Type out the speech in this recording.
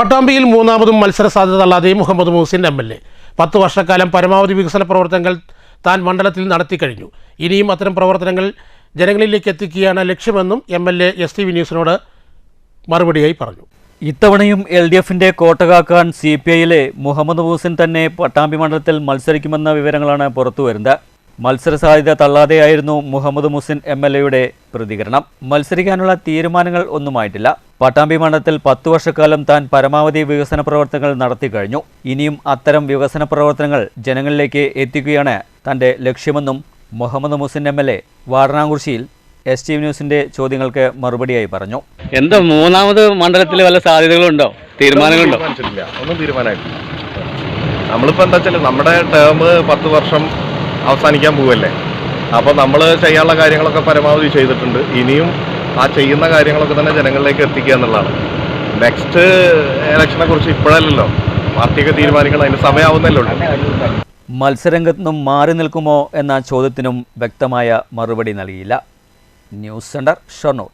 പട്ടാമ്പിയിൽ മൂന്നാമതും മത്സര സാധ്യത തള്ളാതെ മുഹമ്മദ് മുഹസിൻ MLA 10 വർഷക്കാലം പരമാവധി വികസന പ്രവർത്തനങ്ങൾ താൻ മണ്ഡലത്തിൽ നടത്തിക്കഴിഞ്ഞു. ഇനിയും അത്തരം പ്രവർത്തനങ്ങൾ ജനങ്ങളിലേക്ക് എത്തിക്കുകയാണ് ലക്ഷ്യമെന്നും MLA STV ന്യൂസിനോട് മറുപടിയായി പറഞ്ഞു. ഇത്തവണയും LDFന്റെ കോട്ടകാക്കാൻ CPIയിലെ മുഹമ്മദ് മുഹസിൻ തന്നെ പട്ടാമ്പി മണ്ഡലത്തിൽ മത്സരിക്കുമെന്ന വിവരങ്ങളാണ് പുറത്തുവരുന്നത്. മത്സര സാധ്യത തള്ളാതെയായിരുന്നു മുഹമ്മദ് മുഹസിൻ MLAയുടെ പ്രതികരണം. മത്സരിക്കാനുള്ള തീരുമാനങ്ങൾ ഒന്നുമായിട്ടില്ല. പട്ടാമ്പി മണ്ഡലത്തിൽ 10 വർഷക്കാലം താൻ പരമാവധി വികസന പ്രവർത്തനങ്ങൾ നടത്തിക്കഴിഞ്ഞു. ഇനിയും അത്തരം വികസന പ്രവർത്തനങ്ങൾ ജനങ്ങളിലേക്ക് എത്തിക്കുകയാണ് തന്റെ ലക്ഷ്യമെന്നും മുഹമ്മദ് മുഹസിൻ MLA വാടനാംകുറിശ്ശിയിൽ STV ന്യൂസിന്റെ ചോദ്യങ്ങൾക്ക് മറുപടിയായി പറഞ്ഞു. എന്താ മൂന്നാമത് മണ്ഡലത്തിൽ വല്ല സാധ്യതകളുണ്ടോ, തീരുമാനങ്ങളുണ്ടോ? ഒന്നും തീരുമാനമായിട്ടില്ല. നമ്മളിപ്പോൾ എന്താ വെച്ചാൽ നമ്മുടെ ടേം 10 വർഷം അവസാനിക്കാൻ പോവല്ലേ. അപ്പോൾ നമ്മൾ ചെയ്യാനുള്ള കാര്യങ്ങളൊക്കെ പരമാവധി ചെയ്തിട്ടുണ്ട്. ഇനിയും ആ ചെയ്യുന്ന കാര്യങ്ങളൊക്കെ തന്നെ ജനങ്ങളിലേക്ക് എത്തിക്കുക എന്നുള്ളതാണ്. നെക്സ്റ്റ് ഇലക്ഷനെ കുറിച്ച് ഇപ്പോഴല്ലല്ലോ, പാർട്ടിയൊക്കെ തീരുമാനിക്കണം, അതിന് സമയമാവുന്നല്ലോ. മത്സരരംഗത്ത് നിന്നും മാറി നിൽക്കുമോ എന്ന ചോദ്യത്തിനും വ്യക്തമായ മറുപടി നൽകിയില്ല. News centre, Shoranur.